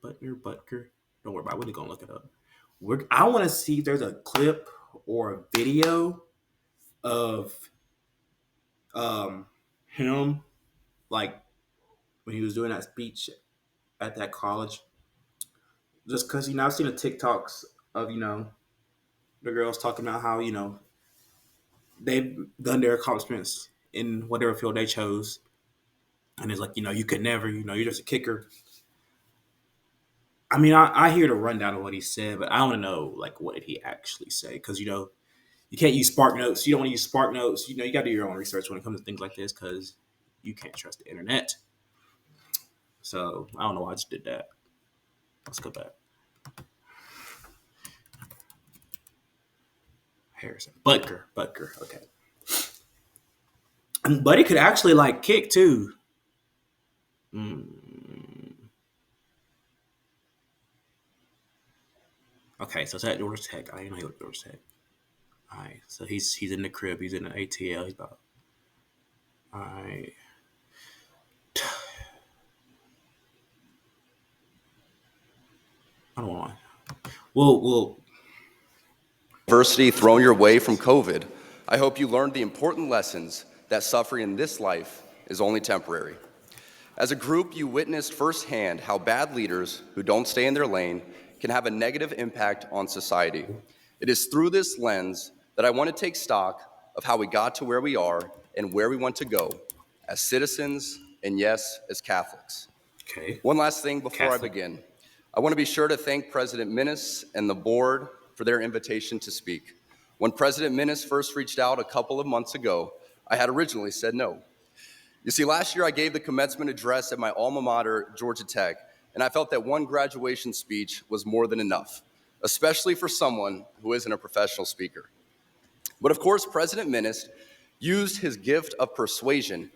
Butker. Don't worry about it. We're going to look it up. I want to see if there's a clip or a video of him, like, when he was doing that speech at that college. Just because, I've seen the TikToks of, the girls talking about how, they've done their accomplishments in whatever field they chose. And it's like, you could never, you're just a kicker. I mean, I hear the rundown of what he said, but I want to know, like, what did he actually say? Because, you can't use Spark Notes. You don't want to use Spark Notes. You got to do your own research when it comes to things like this because you can't trust the internet. So, I don't know why I just did that. Let's go back. Harrison. Butker. Okay. And Buddy could actually, like, kick, too. Okay, so it's at Georgia Tech. I didn't know he was at Georgia Tech. All right, so he's in the crib. He's in the ATL. He's about. All right. I don't want. Well. Adversity thrown your way from COVID. I hope you learned the important lessons that suffering in this life is only temporary. As a group, you witnessed firsthand how bad leaders who don't stay in their lane can have a negative impact on society. It is through this lens that I want to take stock of how we got to where we are and where we want to go as citizens and, yes, as Catholics. Okay. One last thing before I begin. I want to be sure to thank President Minnis and the board for their invitation to speak. When President Minnis first reached out a couple of months ago, I had originally said no. You see, last year I gave the commencement address at my alma mater, Georgia Tech, and I felt that one graduation speech was more than enough, especially for someone who isn't a professional speaker. But of course, President Minnis used his gift of persuasion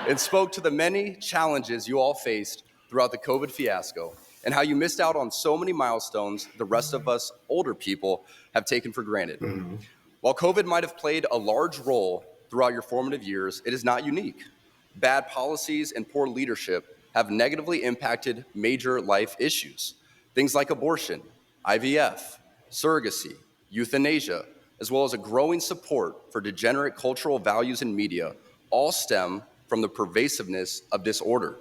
and spoke to the many challenges you all faced throughout the COVID fiasco and how you missed out on so many milestones the rest of us older people have taken for granted. Mm-hmm. While COVID might have played a large role throughout your formative years, it is not unique. Bad policies and poor leadership have negatively impacted major life issues. Things like abortion, IVF, surrogacy, euthanasia, as well as a growing support for degenerate cultural values in media, all stem from the pervasiveness of disorder.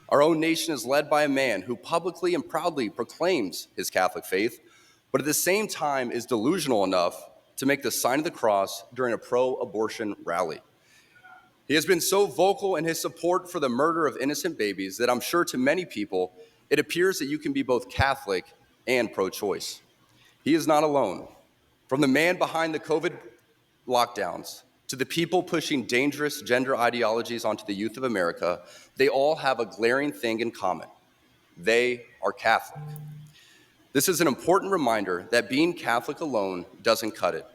Our own nation is led by a man who publicly and proudly proclaims his Catholic faith, but at the same time is delusional enough to make the sign of the cross during a pro-abortion rally. He has been so vocal in his support for the murder of innocent babies that I'm sure to many people, it appears that you can be both Catholic and pro-choice. He is not alone. From the man behind the COVID lockdowns to the people pushing dangerous gender ideologies onto the youth of America, they all have a glaring thing in common. They are Catholic. This is an important reminder that being Catholic alone doesn't cut it.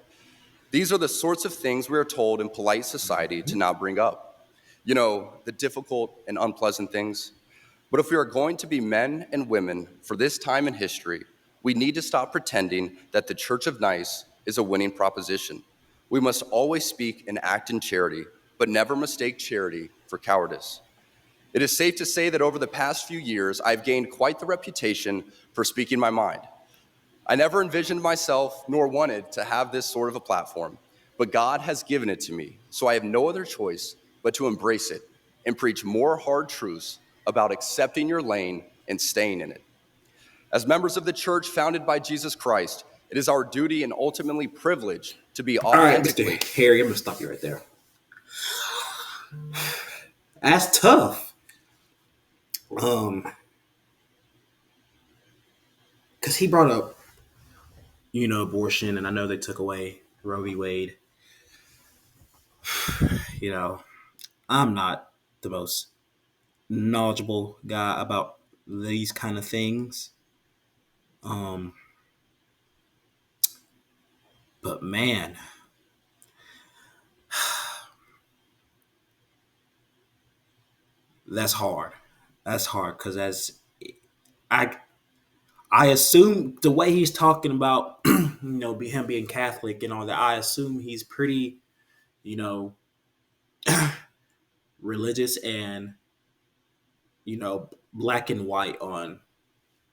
These are the sorts of things we are told in polite society to not bring up. The difficult and unpleasant things. But if we are going to be men and women for this time in history, we need to stop pretending that the Church of Nice is a winning proposition. We must always speak and act in charity, but never mistake charity for cowardice. It is safe to say that over the past few years, I've gained quite the reputation for speaking my mind. I never envisioned myself nor wanted to have this sort of a platform, but God has given it to me, so I have no other choice but to embrace it and preach more hard truths about accepting your lane and staying in it. As members of the church founded by Jesus Christ, it is our duty and ultimately privilege to be authentically. All right, Mr. Harry, I'm going to stop you right there. That's tough. Because he brought up, abortion, and I know they took away Roe v. Wade. I'm not the most knowledgeable guy about these kind of things. But man, that's hard. That's hard because I assume the way he's talking about, him being Catholic and all that, I assume he's pretty, religious and black and white on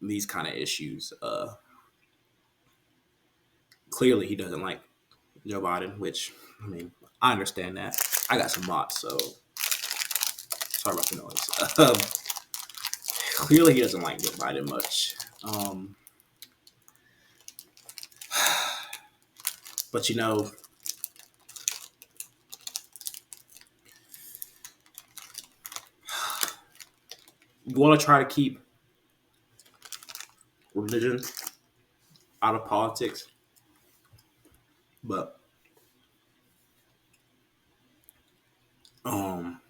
these kind of issues. Clearly, he doesn't like Joe Biden, which I mean, I understand that. I got some mods, so sorry about the noise. Clearly, he doesn't like Joe Biden much. But you want to try to keep religion out of politics, but um,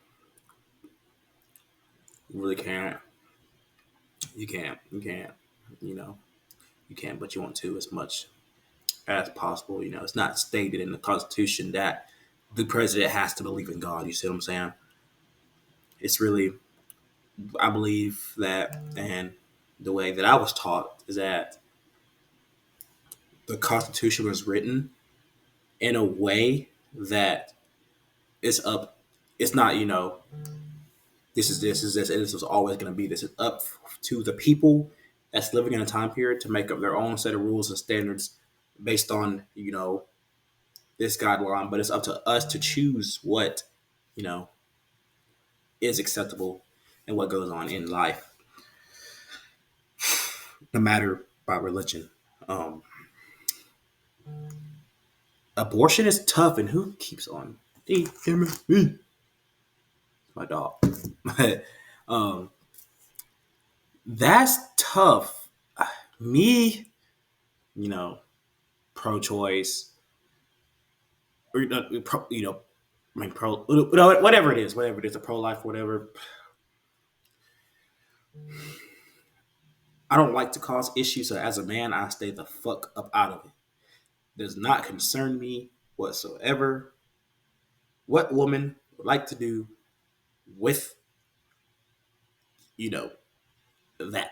you really can't. You can't. You can't. You know, you can't, but you want to as much as possible. It's not stated in the Constitution that the president has to believe in God. You see what I'm saying? It's really, I believe that, and the way that I was taught is that the Constitution was written in a way that it's up. It's not, this is this, and this is always going to be this. It's up to the people that's living in a time period to make up their own set of rules and standards based on, this guideline. But it's up to us to choose what, you know, is acceptable and what goes on in life, no matter by religion. Um, Abortion is tough, and who keeps on? My dog. But that's tough. Me, you know, pro-choice, or I mean, whatever it is, a pro-life, whatever. I don't like to cause issues, so as a man, I stay the fuck up out of it. Does not concern me whatsoever what woman would like to do with, you know, that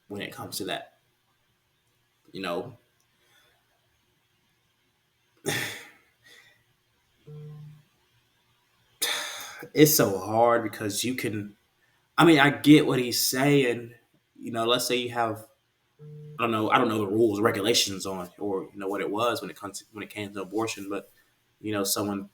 when it comes to that. You know, it's so hard because you can, I mean, I get what he's saying. Let's say you have, I don't know the rules, regulations on, or what it was when it came to abortion, but someone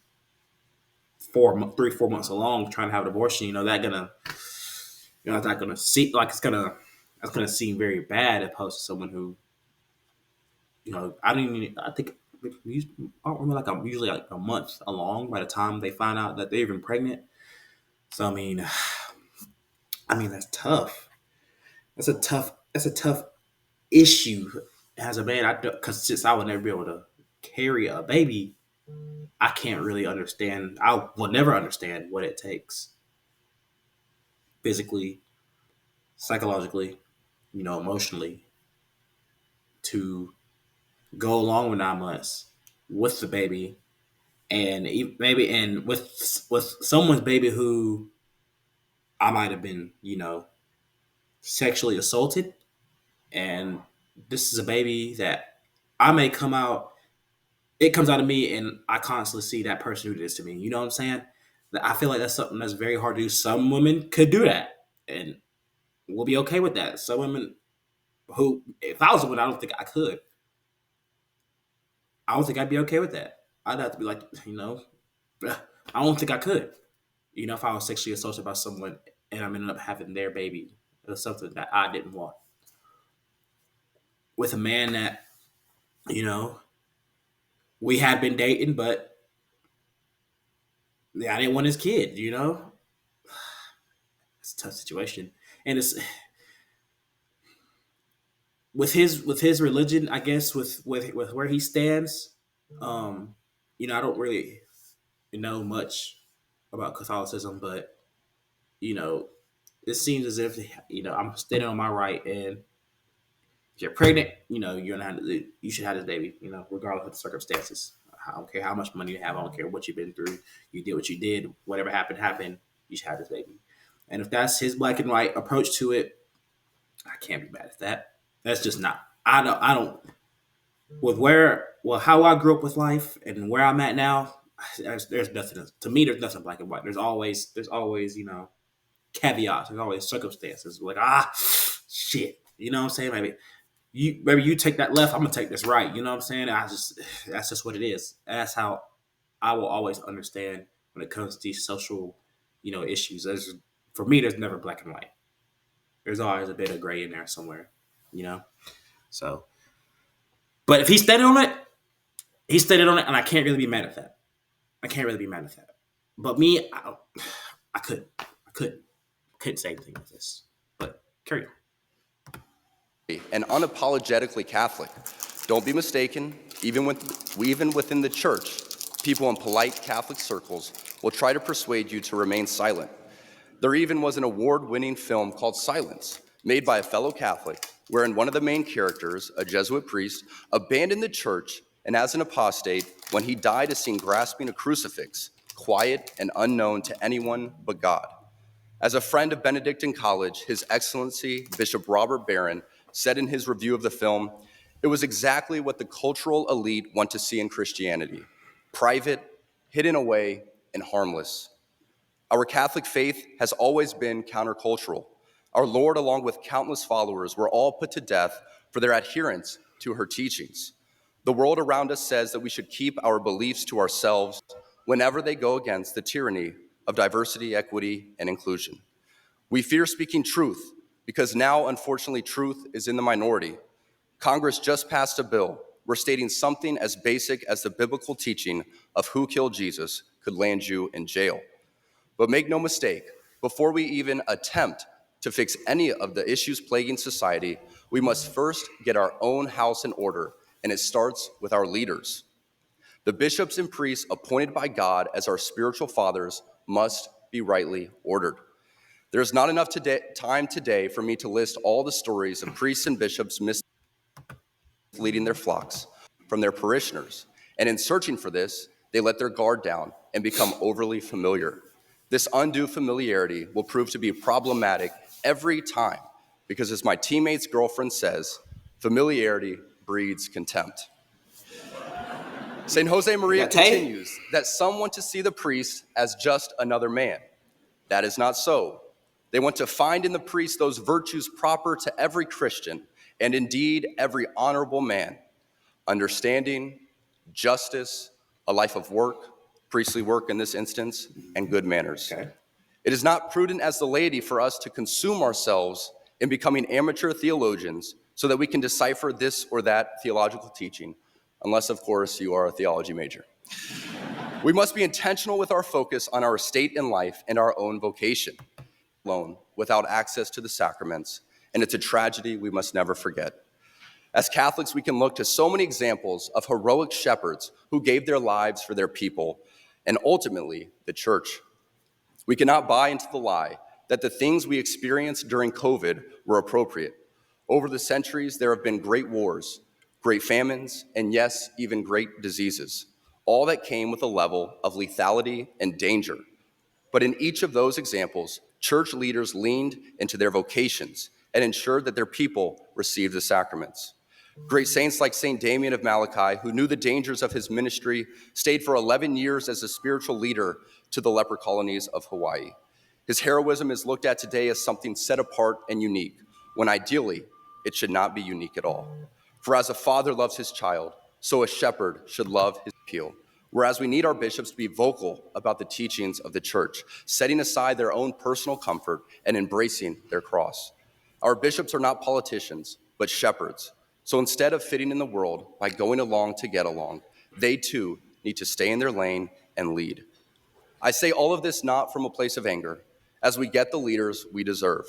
3-4 months along trying to have an abortion, that gonna, it's not gonna see like that's gonna seem very bad opposed to someone who, I think I don't remember, like I'm usually like a month along by the time they find out that they're even pregnant. So I mean that's tough. That's a tough issue as a man. Because since I would never be able to carry a baby, I can't really understand. I will never understand what it takes physically, psychologically, emotionally to go along with 9 months with the baby, and maybe and with someone's baby who I might have been, sexually assaulted, and this is a baby that I may come out. It comes out of me, and I constantly see that person who did this to me. You know what I'm saying? I feel like that's something that's very hard to do. Some women could do that, and we'll be okay with that. Some women who, if I was a woman, I don't think I could. I don't think I'd be okay with that. I'd have to be like, I don't think I could. If I was sexually assaulted by someone and I'm ended up having their baby, or something that I didn't want with a man that, you know, we had been dating, but yeah, I didn't want his kid. It's a tough situation. And it's with his religion, I guess, with where he stands. Um, I don't really know much about Catholicism, but you know, it seems as if I'm standing on my right, and if you're pregnant, you should have this baby, regardless of the circumstances. I don't care how much money you have. I don't care what you've been through. You did what you did. Whatever happened. You should have this baby. And if that's his black and white approach to it, I can't be mad at that. That's just not. I don't. How I grew up with life and where I'm at now. There's nothing. To me, there's nothing black and white. There's always, caveats. There's always circumstances. Like, shit. You know what I'm saying? Maybe you take that left, I'm gonna take this right. You know what I'm saying? That's just what it is. That's how I will always understand when it comes to these social, issues. For me, there's never black and white. There's always a bit of gray in there somewhere. You know. So, but if he stayed on it, and I can't really be mad at that. I can't really be mad at that. But me, I couldn't say anything with this. But carry on. And unapologetically Catholic. Don't be mistaken, even within the church, people in polite Catholic circles will try to persuade you to remain silent. There even was an award-winning film called Silence, made by a fellow Catholic, wherein one of the main characters, a Jesuit priest, abandoned the church and as an apostate, when he died, is seen grasping a crucifix, quiet and unknown to anyone but God. As a friend of Benedictine College, His Excellency Bishop Robert Barron said in his review of the film, it was exactly what the cultural elite want to see in Christianity: private, hidden away, and harmless. Our Catholic faith has always been countercultural. Our Lord, along with countless followers, were all put to death for their adherence to her teachings. The world around us says that we should keep our beliefs to ourselves whenever they go against the tyranny of diversity, equity, and inclusion. We fear speaking truth because now, unfortunately, truth is in the minority. Congress just passed a bill where stating something as basic as the biblical teaching of who killed Jesus could land you in jail. But make no mistake, before we even attempt to fix any of the issues plaguing society, we must first get our own house in order, and it starts with our leaders. The bishops and priests appointed by God as our spiritual fathers must be rightly ordered. There's not enough time today for me to list all the stories of priests and bishops misleading their flocks from their parishioners. And in searching for this, they let their guard down and become overly familiar. This undue familiarity will prove to be problematic every time because, as my teammate's girlfriend says, familiarity breeds contempt. St. Jose Maria continues that some want to see the priest as just another man. That is not so. They want to find in the priest those virtues proper to every Christian and indeed every honorable man: understanding, justice, a life of work, priestly work in this instance, and good manners. Okay. It is not prudent as the laity for us to consume ourselves in becoming amateur theologians so that we can decipher this or that theological teaching, unless, of course, you are a theology major. We must be intentional with our focus on our state in life and our own vocation. Alone, without access to the sacraments, and it's a tragedy we must never forget. As Catholics, we can look to so many examples of heroic shepherds who gave their lives for their people and ultimately the church. We cannot buy into the lie that the things we experienced during COVID were appropriate. Over the centuries, there have been great wars, great famines, and yes, even great diseases, all that came with a level of lethality and danger. But in each of those examples, church leaders leaned into their vocations and ensured that their people received the sacraments. Great saints like St. Damien of Malachi, who knew the dangers of his ministry, stayed for 11 years as a spiritual leader to the leper colonies of Hawaii. His heroism is looked at today as something set apart and unique, when ideally it should not be unique at all. For as a father loves his child, so a shepherd should love his people. Whereas we need our bishops to be vocal about the teachings of the church, setting aside their own personal comfort and embracing their cross. Our bishops are not politicians, but shepherds. So instead of fitting in the world by going along to get along, they too need to stay in their lane and lead. I say all of this not from a place of anger, as we get the leaders we deserve.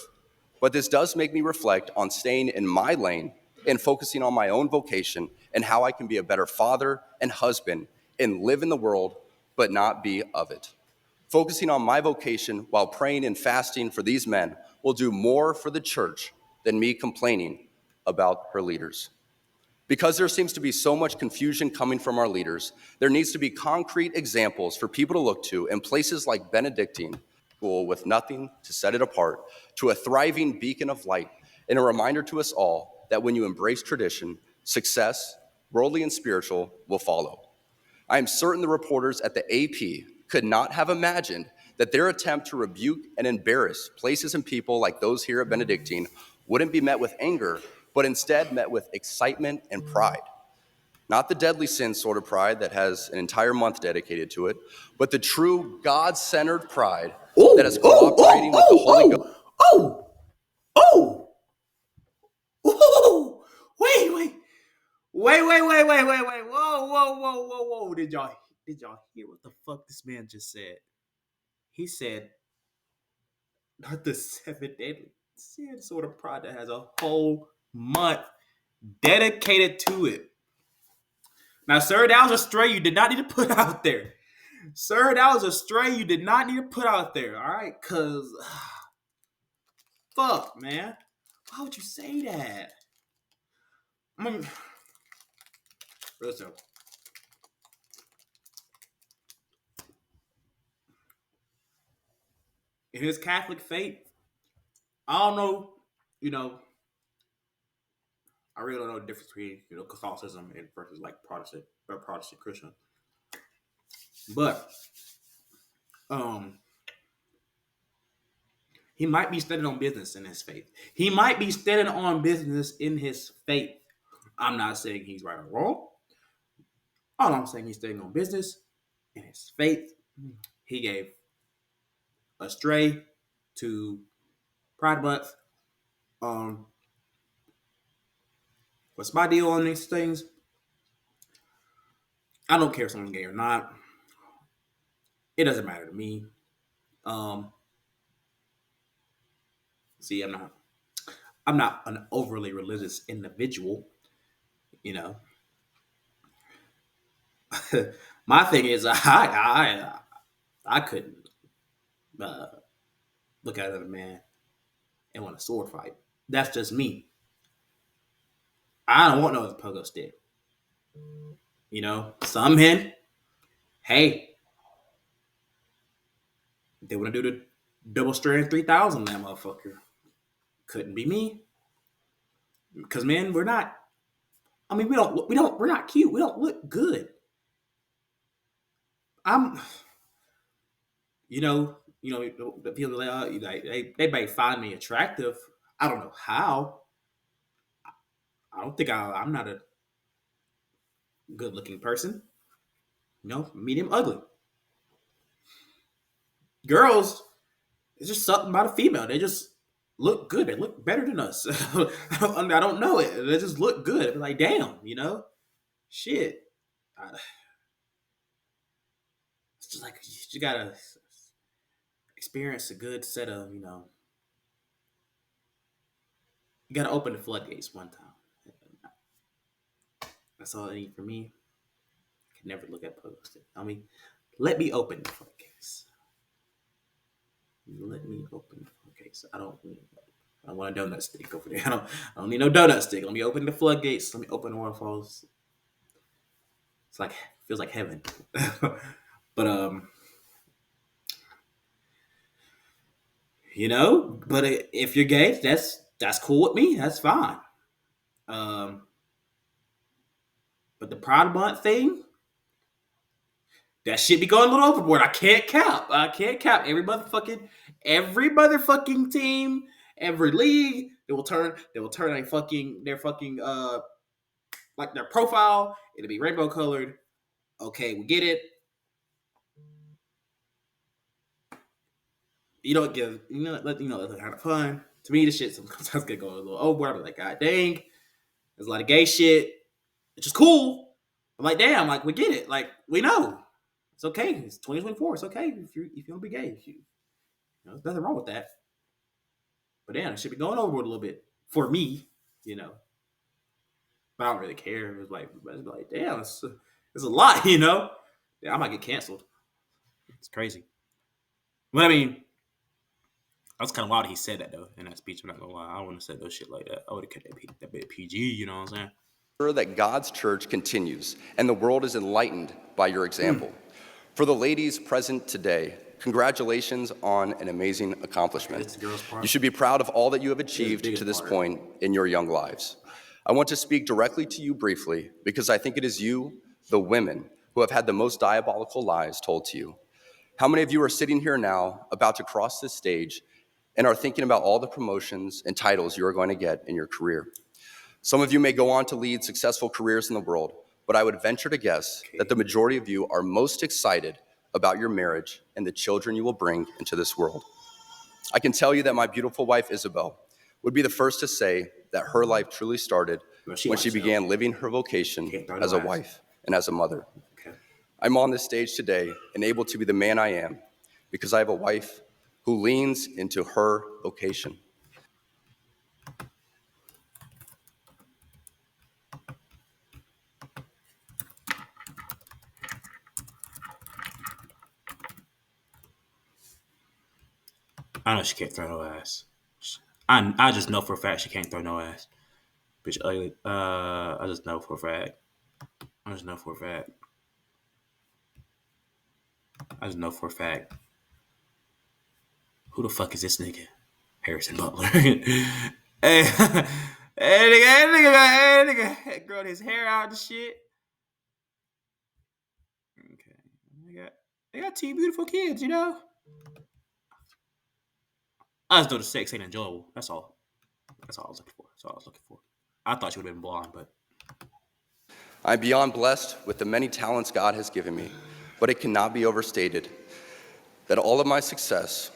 But this does make me reflect on staying in my lane and focusing on my own vocation and how I can be a better father and husband and live in the world, but not be of it. Focusing on my vocation while praying and fasting for these men will do more for the church than me complaining about her leaders. Because there seems to be so much confusion coming from our leaders, there needs to be concrete examples for people to look to in places like Benedictine School with nothing to set it apart, to a thriving beacon of light, and a reminder to us all that when you embrace tradition, success, worldly and spiritual, will follow. I am certain the reporters at the AP could not have imagined that their attempt to rebuke and embarrass places and people like those here at Benedictine wouldn't be met with anger, but instead met with excitement and pride. Not the deadly sin sort of pride that has an entire month dedicated to it, but the true God-centered pride that is cooperating with the Holy Ghost. Oh, oh, wait. Whoa. Did y'all hear what the fuck this man just said? He said, not the seven deadly sin sort of pride that has a whole month dedicated to it. Now, sir, that was a stray you did not need to put out there. Sir, that was a stray you did not need to put out there, all right? Because, fuck, man. Why would you say that? I mean, listen. In his Catholic faith, I don't know, you know, I really don't know the difference between, Catholicism and versus like Protestant or Protestant Christian. But he might be standing on business in his faith. He might be standing on business in his faith. I'm not saying he's right or wrong. All I'm saying, he's standing on business in his faith. He gave a stray to Pride Month. What's my deal on these things? I don't care if someone's gay or not. It doesn't matter to me. See, I'm not an overly religious individual, you know. My thing is, I couldn't uh, look at another man and want a sword fight. That's just me. I don't want no pogo stick. Some men, hey, they want to do the double strand 3000 that motherfucker. Couldn't be me. Because men, we're not. I mean, we're not cute. We don't look good. I'm, the people they may find me attractive. I don't know how. I don't think I'm not a good looking person. Medium ugly. Girls, it's just something about a female. They just look good. They look better than us. I don't know it. They just look good. It's like, damn, shit. It's just like you gotta experience a good set of, you gotta open the floodgates one time. That's all I need for me. I can never look at post it. I mean, let me open the floodgates. Let me open the floodgates. I don't want a donut stick over there. I don't need no donut stick. Let me open the floodgates. Let me open the waterfalls. It's like, feels like heaven. But but if you're gay, that's cool with me. That's fine. But the Pride Month thing, that shit be going a little overboard. I can't cap. Every motherfucking team, every league, they will turn their fucking like their profile. It'll be rainbow colored. Okay, we get it. You don't give, let kind of fun. To me, this shit sometimes can go a little overboard. I'm like, God dang, there's a lot of gay shit, which is cool. I'm like, damn, like we get it. Like we know. It's okay. It's 2024. It's okay if you don't be gay. There's nothing wrong with that. But damn, it should be going overboard a little bit for me, But I don't really care. It's like damn, it's a lot, Yeah, I might get canceled. It's crazy. But I mean, that was kind of wild he said that though in that speech. I'm not gonna lie. I wouldn't have said those shit like that. I would have kept that bit PG. You know what I'm saying? That God's church continues and the world is enlightened by your example. For the ladies present today, congratulations on an amazing accomplishment. You should be proud of all that you have achieved to this point in your young lives. I want to speak directly to you briefly because I think it is you, the women, who have had the most diabolical lies told to you. How many of you are sitting here now, about to cross this stage, and are thinking about all the promotions and titles you are going to get in your career? Some of you may go on to lead successful careers in the world, but I would venture to guess that Okay. the majority of you are most excited about your marriage and the children you will bring into this world. I can tell you that my beautiful wife, Isabel, would be the first to say that her life truly started Well, she when she already knows. began living her vocation Can't throw as no a ass. wife and as a mother. Okay. I'm on this stage today and able to be the man I am because I have a wife who leans into her vocation. I know she can't throw no ass. I just know for a fact she can't throw no ass. Bitch ugly. I just know for a fact. I just know for a fact. I just know for a fact. Who the fuck is this nigga? Harrison Butler. hey, hey, nigga, growing his hair out and shit. Okay, they got two beautiful kids, you know. I just know the sex ain't enjoyable. That's all. That's all I was looking for. That's all I was looking for. I thought she would have been blonde, but I'm beyond blessed with the many talents God has given me, but it cannot be overstated that all of my success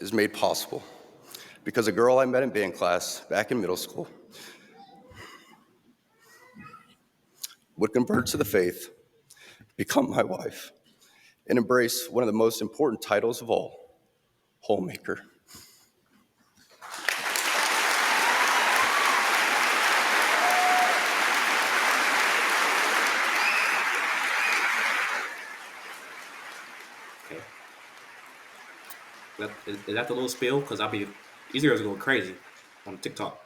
is made possible because a girl I met in band class back in middle school would convert to the faith, become my wife, and embrace one of the most important titles of all, homemaker. okay. Is that the little spill? Because these girls are going crazy on TikTok.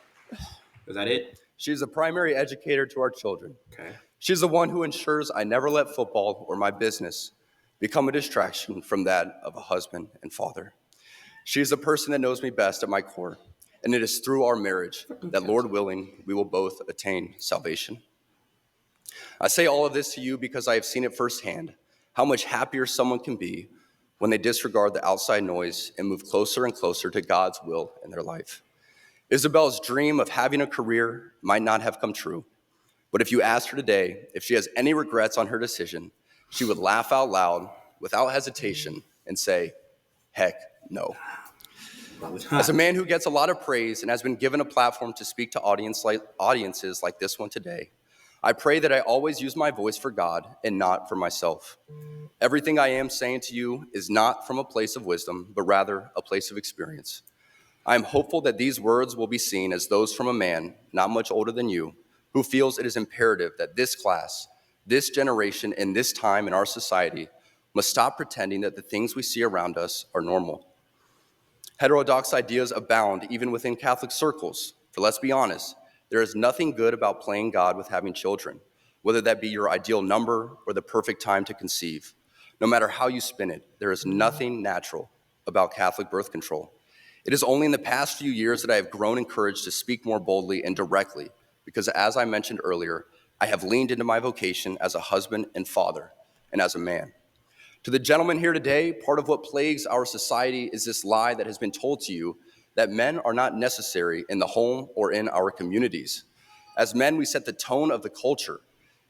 Is that it? She is a primary educator to our children. Okay. She's the one who ensures I never let football or my business become a distraction from that of a husband and father. She is the person that knows me best at my core, and it is through our marriage that, Lord willing, we will both attain salvation. I say all of this to you because I have seen it firsthand, how much happier someone can be when they disregard the outside noise and move closer and closer to God's will in their life. Isabel's dream of having a career might not have come true, but if you asked her today if she has any regrets on her decision, she would laugh out loud without hesitation and say, heck no. Probably As a not. man who gets a lot of praise and has been given a platform to speak to audiences like this one today, I pray that I always use my voice for God and not for myself. Everything I am saying to you is not from a place of wisdom, but rather a place of experience. I am hopeful that these words will be seen as those from a man not much older than you, who feels it is imperative that this class, this generation, and this time in our society must stop pretending that the things we see around us are normal. Heterodox ideas abound even within Catholic circles. For let's be honest, there is nothing good about playing God with having children, whether that be your ideal number or the perfect time to conceive. No matter how you spin it, there is nothing natural about Catholic birth control. It is only in the past few years that I have grown encouraged to speak more boldly and directly, because as I mentioned earlier, I have leaned into my vocation as a husband and father and as a man. To the gentleman here today, part of what plagues our society is this lie that has been told to you that men are not necessary in the home or in our communities. As men, we set the tone of the culture,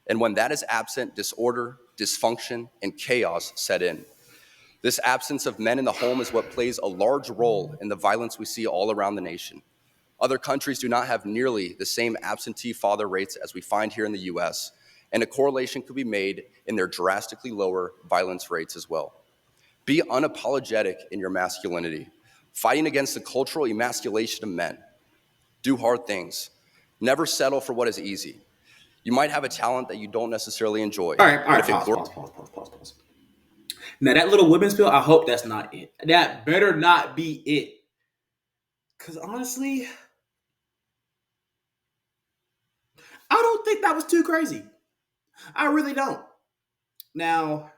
and when that is absent, disorder, dysfunction, and chaos set in. This absence of men in the home is what plays a large role in the violence we see all around the nation. Other countries do not have nearly the same absentee father rates as we find here in the US, and a correlation could be made in their drastically lower violence rates as well. Be unapologetic in your masculinity, fighting against the cultural emasculation of men. Do hard things. Never settle for what is easy. You might have a talent that you don't necessarily enjoy, All but right. if it Pause. Now that little women's bill, I hope that's not it. That better not be it. Cause honestly, I don't think that was too crazy. I really don't. Now,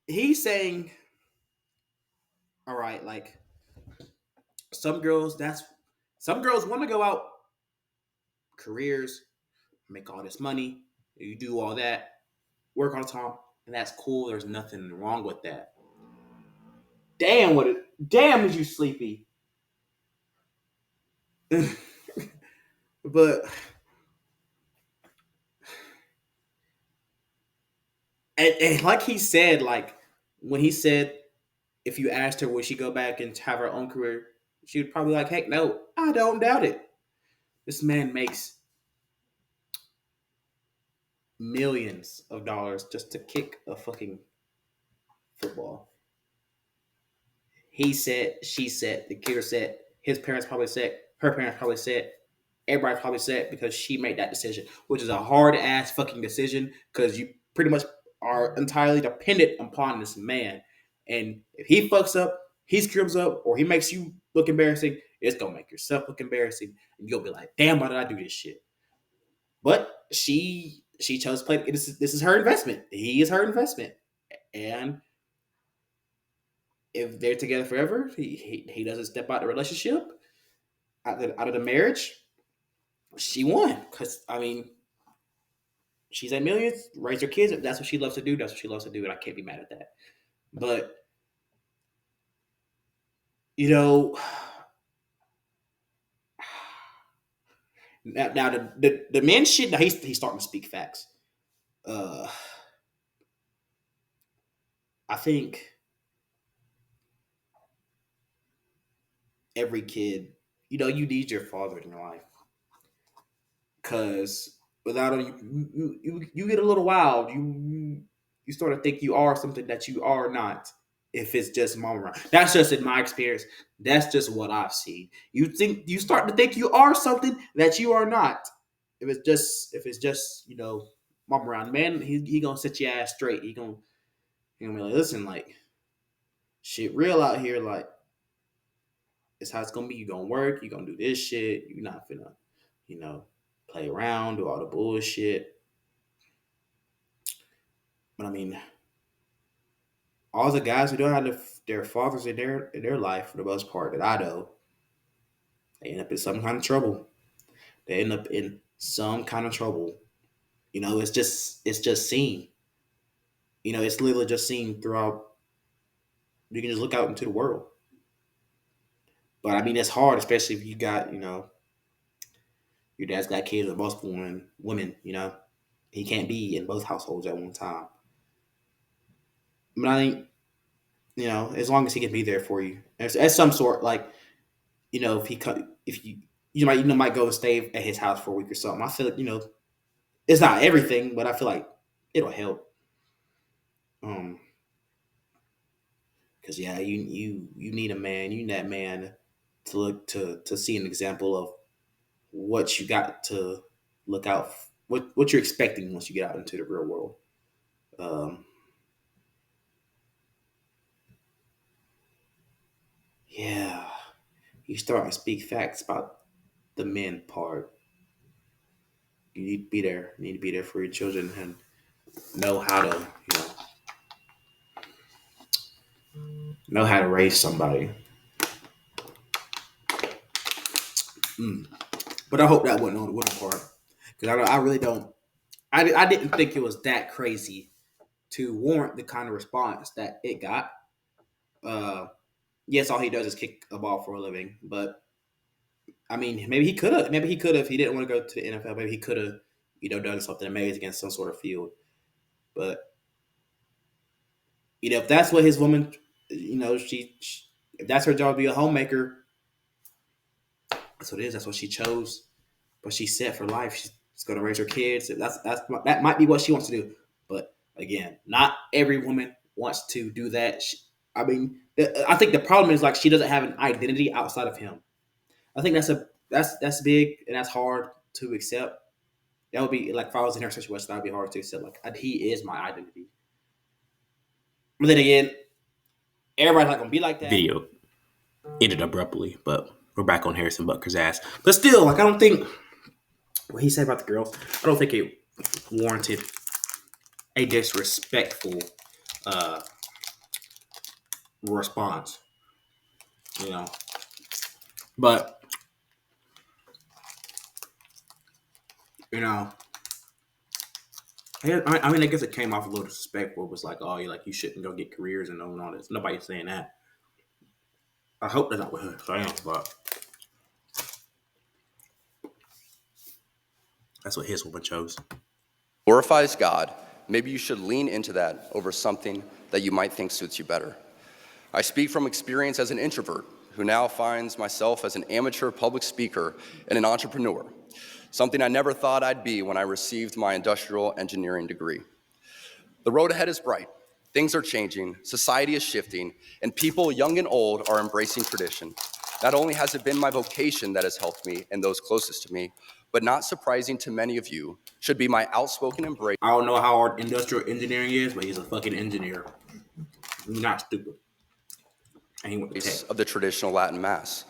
he's saying, all right, like some girls, some girls want to go out, careers, make all this money, you do all that, work all the time, and that's cool. There's nothing wrong with that. Damn, damn is you sleepy. But and like he said, like when he said if you asked her would she go back and have her own career, she would probably like, heck no, I don't doubt it. This man makes millions of dollars just to kick a fucking football. He said, she said, the kidder said, his parents probably said, her parents probably said, everybody probably said because she made that decision, which is a hard ass fucking decision because you pretty much are entirely dependent upon this man. And if he fucks up, he screws up, or he makes you look embarrassing, it's gonna make yourself look embarrassing, and you'll be like, "Damn, why did I do this shit?" But she chose to play. This is her investment. He is her investment, and if they're together forever, he doesn't step out of the relationship, out of the marriage. She won because I mean, she's at millions, raise her kids. If that's what she loves to do, that's what she loves to do, and I can't be mad at that. But you know, now the men shit. Now he's starting to speak facts. Uh, I think every kid, you need your father in your life because without him, you get a little wild. You sort of think you are something that you are not. If it's just mom around, that's just in my experience. That's just what I've seen. You start to think you are something that you are not. If it's just mom around, man, he gonna set your ass straight. He gonna be like, listen, like shit, real out here, like it's how it's gonna be. You gonna work. You gonna do this shit. You're not finna, you know, play around, do all the bullshit. But I mean, all the guys who don't have their fathers in their life for the most part that I know, they end up in some kind of trouble. They end up in some kind of trouble. It's just seen. It's literally just seen throughout. You can just look out into the world. But I mean, it's hard, especially if you got your dad's got kids with multiple women. He can't be in both households at one time. But I think as long as he can be there for you, as some sort, like if he if you might go and stay at his house for a week or something. I feel like it's not everything, but I feel like it'll help. Um, because yeah, you need a man, you need that man to look to see an example of what you got to look out, what you're expecting once you get out into the real world. Um, yeah, you start to speak facts about the men part. You need to be there. You need to be there for your children and know how to know how to raise somebody. Mm. But I hope that wasn't on the winning part because I really don't. I didn't think it was that crazy to warrant the kind of response that it got. Uh, yes, all he does is kick a ball for a living, but I mean, maybe he could have. Maybe he could have. He didn't want to go to the NFL. Maybe he could have, done something amazing in some sort of field. But if that's what his woman, she if that's her job to be a homemaker, that's what it is. That's what she chose. But she's set for life. She's going to raise her kids. That might be what she wants to do. But again, not every woman wants to do that. I think the problem is like she doesn't have an identity outside of him. I think that's big and that's hard to accept. That would be like if I was in her situation, that would be hard to accept. Like he is my identity. But then again, everybody's not gonna be like that. Video ended abruptly, but we're back on Harrison Butker's ass. But still, like I don't think what he said about the girls. I don't think it warranted a disrespectful uh, response. You know, but you know, I mean, I guess it came off a little disrespectful. It was like, oh, you shouldn't go get careers and all this. Nobody's saying that. I hope that's not what her saying, but that's what his woman chose. Glorifies God, maybe you should lean into that over something that you might think suits you better. I speak from experience as an introvert who now finds myself as an amateur public speaker and an entrepreneur, something I never thought I'd be when I received my industrial engineering degree. The road ahead is bright. Things are changing, society is shifting, and people, young and old, are embracing tradition. Not only has it been my vocation that has helped me and those closest to me, but not surprising to many of you, should be my outspoken embrace I don't know how hard industrial engineering is, but he's a fucking engineer. He's not stupid. And he went to tech. of the traditional Latin Mass.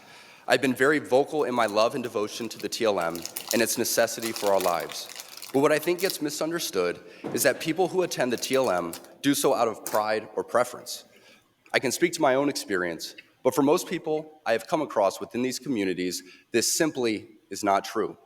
I've been very vocal in my love and devotion to the TLM and its necessity for our lives. But what I think gets misunderstood is that people who attend the TLM do so out of pride or preference. I can speak to my own experience, but for most people I have come across within these communities, this simply is not true.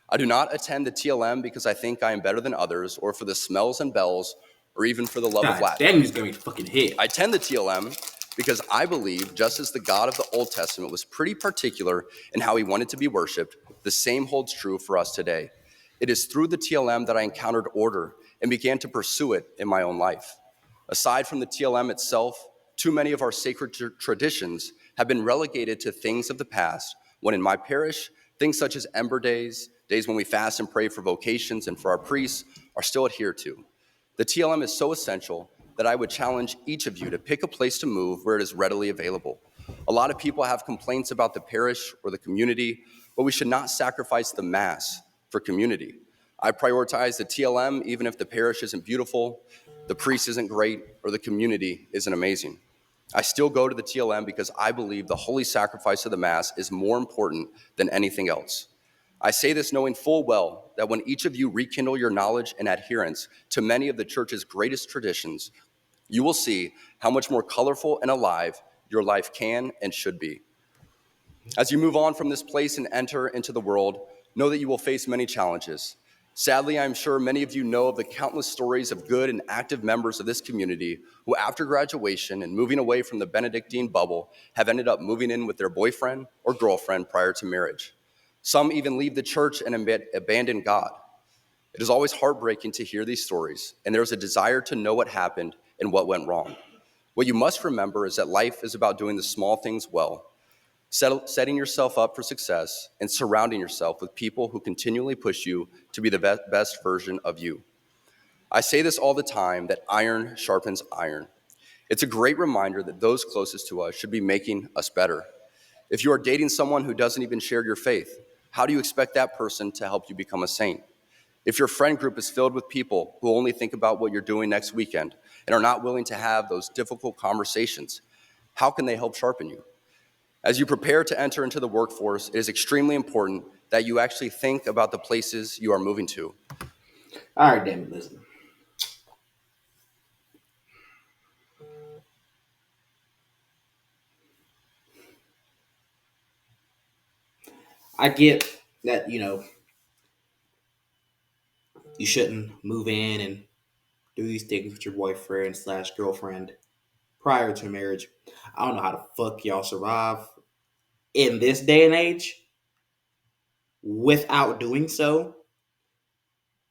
I do not attend the TLM because I think I am better than others, or for the smells and bells, or even for the love of God Latin. damn, he's gonna be fucking hit. I attend the TLM because I believe, just as the God of the Old Testament was pretty particular in how he wanted to be worshiped, the same holds true for us today. It is through the TLM that I encountered order and began to pursue it in my own life. Aside from the TLM itself, too many of our sacred traditions have been relegated to things of the past, when in my parish, things such as Ember Days, days when we fast and pray for vocations and for our priests, are still adhered to. The TLM is so essential that I would challenge each of you to pick a place to move where it is readily available. A lot of people have complaints about the parish or the community, but we should not sacrifice the Mass for community. I prioritize the TLM even if the parish isn't beautiful, the priest isn't great, or the community isn't amazing. I still go to the TLM because I believe the holy sacrifice of the Mass is more important than anything else. I say this knowing full well that when each of you rekindle your knowledge and adherence to many of the church's greatest traditions, you will see how much more colorful and alive your life can and should be. As you move on from this place and enter into the world, know that you will face many challenges. Sadly, I'm sure many of you know of the countless stories of good and active members of this community who, after graduation and moving away from the Benedictine bubble, have ended up moving in with their boyfriend or girlfriend prior to marriage. Some even leave the church and abandon God. It is always heartbreaking to hear these stories, and there's a desire to know what happened and what went wrong. What you must remember is that life is about doing the small things well, setting yourself up for success, and surrounding yourself with people who continually push you to be the best version of you. I say this all the time, that iron sharpens iron. It's a great reminder that those closest to us should be making us better. If you are dating someone who doesn't even share your faith, how do you expect that person to help you become a saint? If your friend group is filled with people who only think about what you're doing next weekend and are not willing to have those difficult conversations, how can they help sharpen you? As you prepare to enter into the workforce, it is extremely important that you actually think about the places you are moving to. All right, damn it, listen. I get that you shouldn't move in and do these things with your boyfriend slash girlfriend prior to marriage. I don't know how the fuck y'all survive in this day and age without doing so.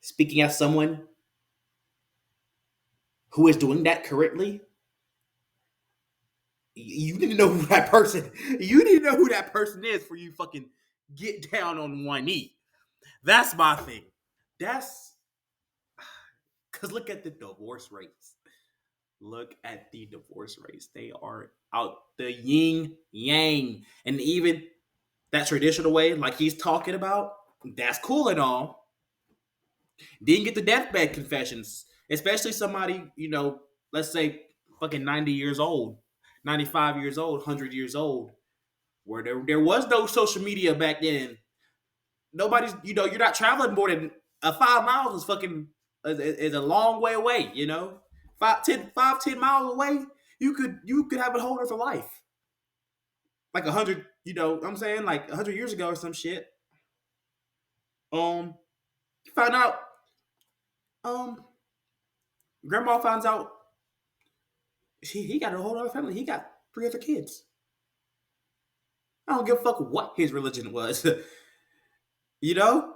Speaking as someone who is doing that currently, you need to know who that person. You need to know who that person is for you fucking get down on one knee. That's my thing. That's because look at the divorce rates. Look at the divorce rates. They are out the yin yang, and even that traditional way, like he's talking about, that's cool and all. Didn't get the deathbed confessions, especially somebody, let's say fucking 90 years old, 95 years old, 100 years old, where there was no social media back then. Nobody's, you're not traveling more than 5 miles is fucking is a long way away, 5, 10 miles away. You could have a whole other life. Like 100, what I'm saying, like 100 years ago or some shit. You found out Grandma finds out he got a whole other family. He got 3 other kids. I don't give a fuck what his religion was. you know,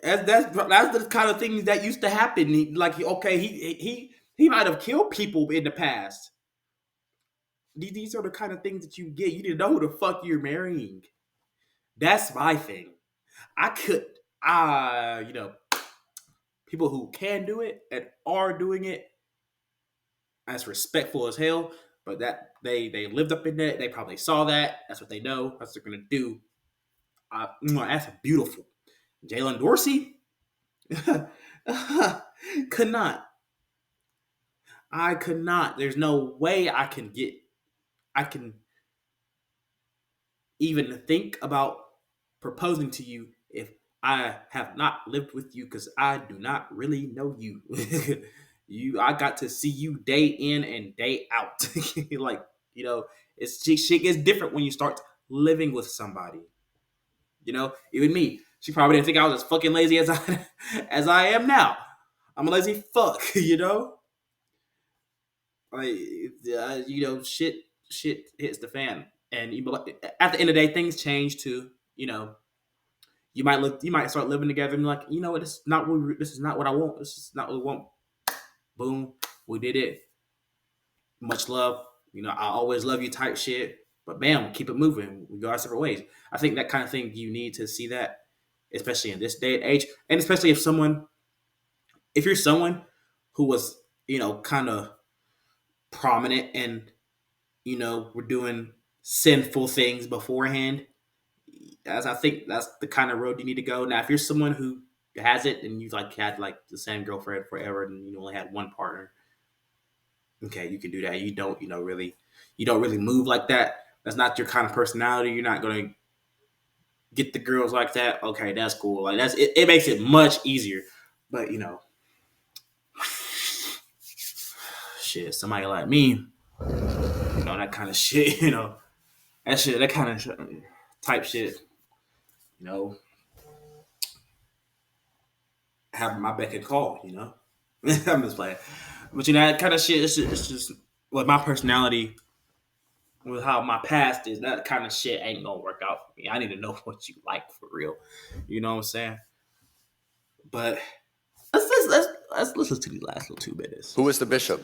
that's the kind of things that used to happen. Like, okay, he might have killed people in the past. These are the kind of things that you get. You didn't know who the fuck you're marrying. That's my thing. I could, people who can do it and are doing it, that's respectful as hell. But that they lived up in that. They probably saw that. That's what they know. That's what they're gonna do. That's beautiful. Jalen Dorsey could not. I could not. There's no way I can get. I can even think about proposing to you if I have not lived with you because I do not really know you. I got to see you day in and day out. like, it's shit gets different when you start living with somebody. Even me. She probably didn't think I was as fucking lazy as I as I am now. I'm a lazy fuck, Like, shit hits the fan, and at the end of the day, things change too. You might start living together and be like, what, this is not what I want. This is not what we want. Boom, we did it. Much love. I always love you type shit. But bam, keep it moving. We go our separate ways. I think that kind of thing you need to see that, especially in this day and age, and especially if you're someone who was, kind of prominent and were doing sinful things beforehand, as I think that's the kind of road you need to go. Now, if you're someone who has it and you've had the same girlfriend forever and you only had one partner, okay, you can do that. You don't really move like that. That's not your kind of personality. You're not gonna get the girls like that. Okay, that's cool. Like it makes it much easier. But shit, somebody like me, that kind of shit, that kind of type shit, you know, have my beck and call, I'm just playing. But that kind of shit, it's just with my personality, with how my past is, that kind of shit ain't gonna work out for me. I need to know what you like for real. You know what I'm saying? But let's listen to these last little 2 minutes. Who is the bishop?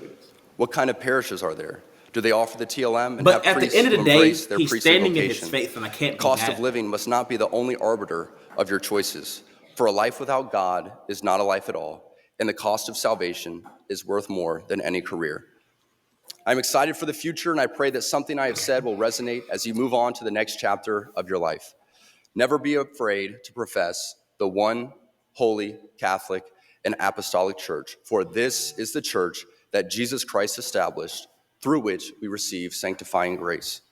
What kind of parishes are there? Do they offer the TLM and But have at the priests end of who the day, embrace their he's priestly standing in his vocation? faith, and I can't be Cost mad of at him. living must not be the only arbiter of your choices, for a life without God is not a life at all, and the cost of salvation is worth more than any career. I'm excited for the future, and I pray that something I have said will resonate as you move on to the next chapter of your life. Never be afraid to profess the one holy, Catholic, and apostolic church, for this is the church that Jesus Christ established, through which we receive sanctifying grace.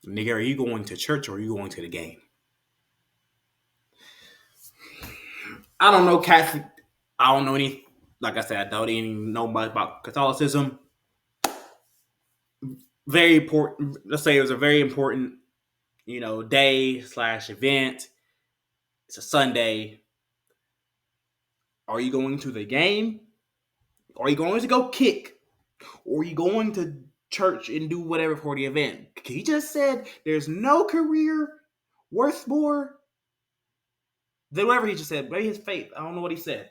Nigga, are you going to church or are you going to the game? I don't know Catholic. I don't know any. Like I said, I don't even know much about Catholicism. Very important. Let's say it was a very important, day slash event. It's a Sunday. Are you going to the game? Are you going to go kick? Or are you going to church and do whatever for the event? He just said there's no career worth more than whatever he just said. Maybe his faith. I don't know what he said.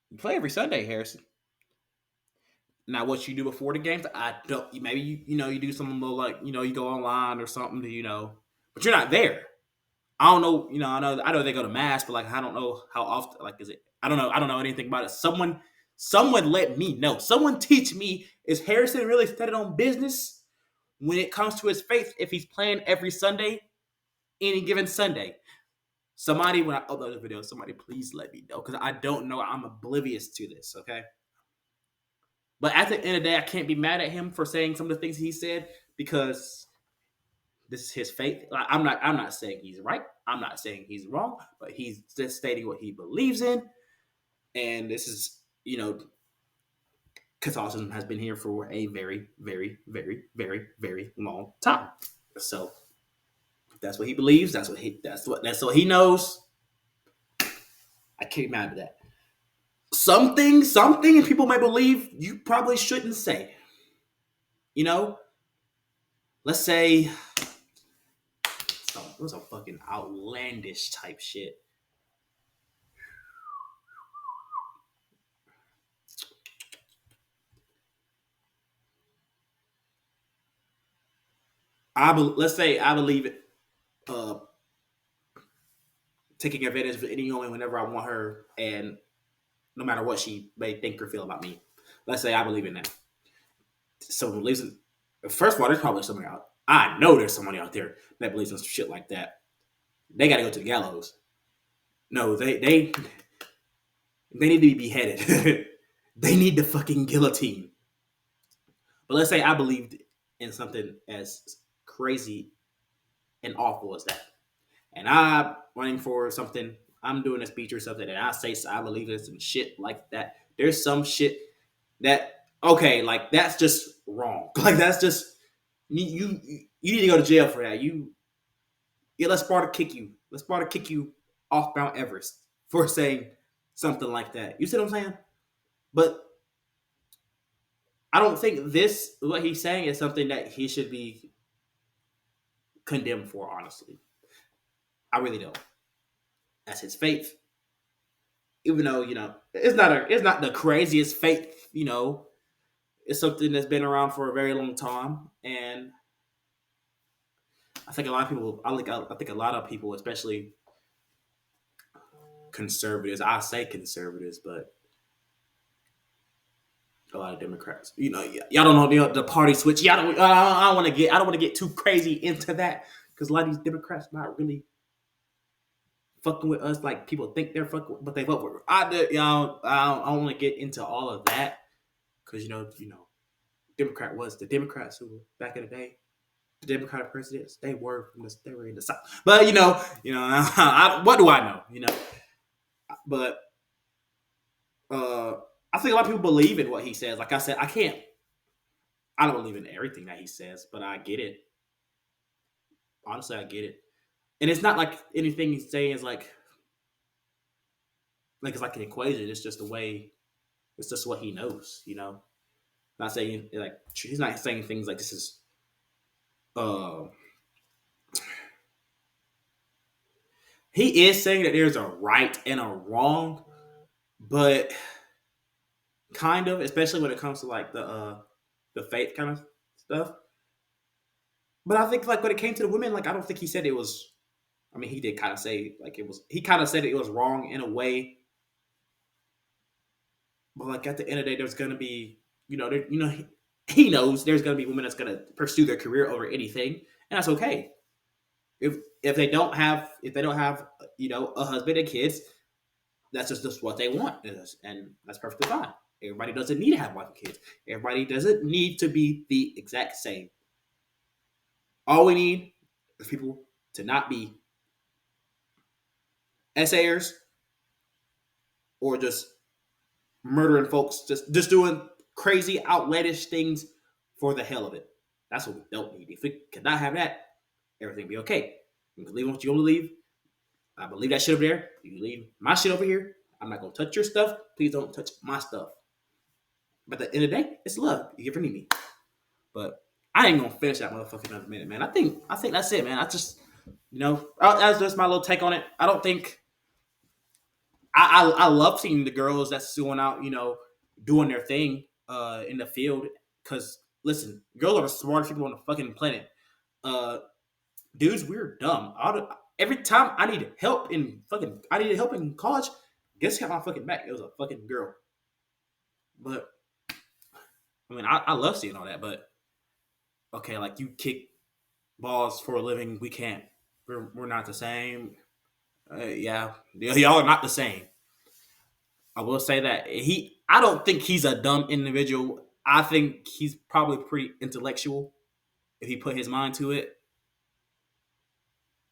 You play every Sunday, Harrison. Now, what you do before the games, I don't. Maybe you do something little like you go online or something to but you're not there. I don't know. I know they go to mass, but like I don't know how often. Like, is it? I don't know. I don't know anything about it. Someone let me know. Someone teach me. Is Harrison really studied on business when it comes to his faith? If he's playing every Sunday, any given Sunday, somebody when I upload the video, somebody please let me know because I don't know. I'm oblivious to this. Okay. But at the end of the day, I can't be mad at him for saying some of the things he said because this is his faith. I'm not saying he's right. I'm not saying he's wrong, but he's just stating what he believes in. And this is, Catholicism has been here for a very, very, very, very, very long time. So That's what he believes. That's what he knows. I can't mad at that. Something people may believe you probably shouldn't say. You know, let's say it was a fucking outlandish type shit. Let's say I believe it. Uh, Taking advantage of any woman whenever I want her, and no matter what she may think or feel about me. Let's say I believe in that. Someone believes in. First of all, there's probably somebody out. I know there's somebody out there that believes in some shit like that. They got to go to the gallows. No, they need to be beheaded. They need the fucking guillotine. But let's say I believed in something as crazy and awful as that, and I'm running for something. I'm doing a speech or something, and I say I believe in some shit like that. There's some shit that okay, like that's just wrong. Like that's just you need to go to jail for that. Yeah, let's Sparta kick you. Let's Sparta kick you off Mount Everest for saying something like that. You see what I'm saying? But I don't think this what he's saying is something that he should be condemned for. Honestly, I really don't. That's his faith. Even though it's not the craziest faith. It's something that's been around for a very long time, and I think a lot of people. I think a lot of people, especially conservatives. I say conservatives, but a lot of Democrats. Y'all don't know the party switch. Y'all don't. I don't want to get. I don't want to get too crazy into that because a lot of these Democrats not really fucking with us like people think they're fucking, but they vote for. I don't want to get into all of that because Democrat was the Democrats who back in the day, the Democratic presidents. They were in the South, but what do I know? But uh, I think a lot of people believe in what he says. Like I said, I don't believe in everything that he says, but I get it. Honestly, I get it. And it's not like anything he's saying is like it's like an equation. It's just the way. It's just what he knows. Not saying like he's not saying things like this is. Uh, he is saying that there's a right and a wrong, but kind of, especially when it comes to like the faith kind of stuff. But I think like when it came to the women, like I don't think he said it was. I mean, he did kind of say like it was. He kind of said it was wrong in a way, but like at the end of the day, there's gonna be he knows there's gonna be women that's gonna pursue their career over anything, and that's okay. If they don't have a husband and kids, that's just what they want, and that's perfectly fine. Everybody doesn't need to have wife and kids. Everybody doesn't need to be the exact same. All we need is people to not be essayers or just murdering folks, just doing crazy, outlandish things for the hell of it. That's what we don't need. If we could not have that, everything will be okay. You can leave what you want to leave. I believe that shit over there. You leave my shit over here. I'm not gonna touch your stuff. Please don't touch my stuff. But at the end of the day, it's love. You give me. But I ain't gonna finish that motherfucker another minute, man. I think that's it, man. I just that's just my little take on it. I don't think I love seeing the girls that's going out, doing their thing in the field. Cause listen, girls are the smartest people on the fucking planet. Uh, Dudes, we're dumb. Every time I needed help in college. Guess who got my fucking back? It was a fucking girl. But I mean, I love seeing all that. But okay, like you kick balls for a living, we can't. We're not the same. Yeah, y'all are not the same. I will say that I don't think he's a dumb individual. I think he's probably pretty intellectual if he put his mind to it.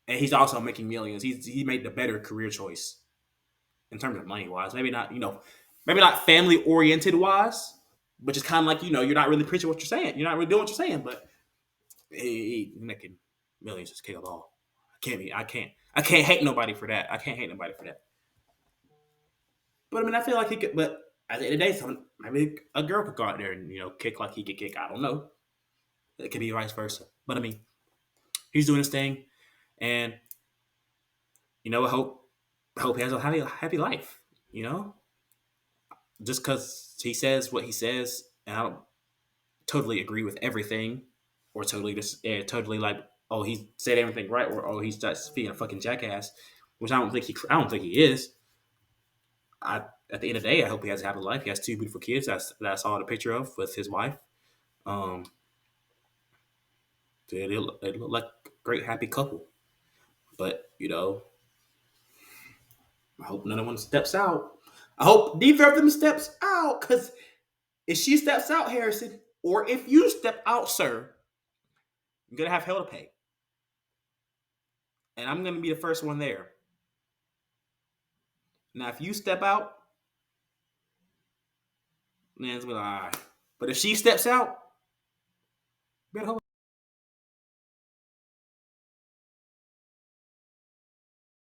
And he's also making millions. He made the better career choice in terms of money wise. Maybe not family oriented wise, but just kind of like you're not really preaching what you're saying. You're not really doing what you're saying, but he's making millions just kick a ball. I can't hate nobody for that. I can't hate nobody for that. But I mean, I feel like he could. But at the end of the day, maybe a girl could go out there and kick like he could kick. I don't know. It could be vice versa. But I mean, he's doing his thing, and I hope he has a happy life. You know, just because he says what he says, and I don't totally agree with everything, or totally like, oh, he said everything right, or oh, he's just being a fucking jackass, which I don't think he is. At the end of the day, I hope he has a happy life. He has two beautiful kids. That I saw the picture of with his wife. Um, they look like a great happy couple. But I hope none of them steps out. I hope neither of them steps out, because if she steps out, Harrison, or if you step out, sir, you're gonna have hell to pay, and I'm gonna be the first one there. Now, if you step out, man, it's gonna be like, all right. But if she steps out, better hope